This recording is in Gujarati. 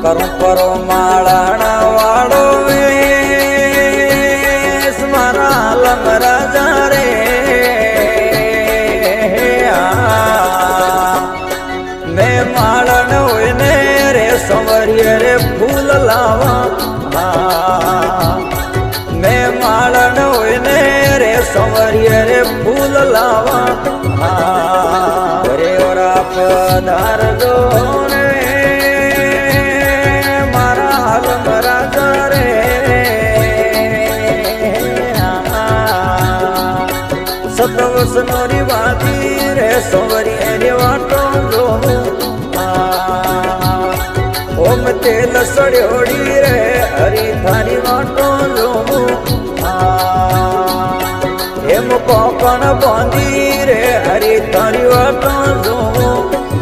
કરું પરો માળાના વાળો વેશ મારા આલમ રાજા રે મેં માળણ હોય ને રે સંવરીએ રે ફૂલ લાવા મેં માળણ હોય ને રે સંવરીએ રે ફૂલ લાવા રે ઓરા પધારજો ને મારા આલમ રાજા રે સતવસ નોરી વાદી રે સંવરીએ રે વાટો જો ઓમ તેલ સડ્યોડી રે હરી થારી વાટો જોમું એમ કોકણ બાંધી રે હરી થારી વાટો જોમું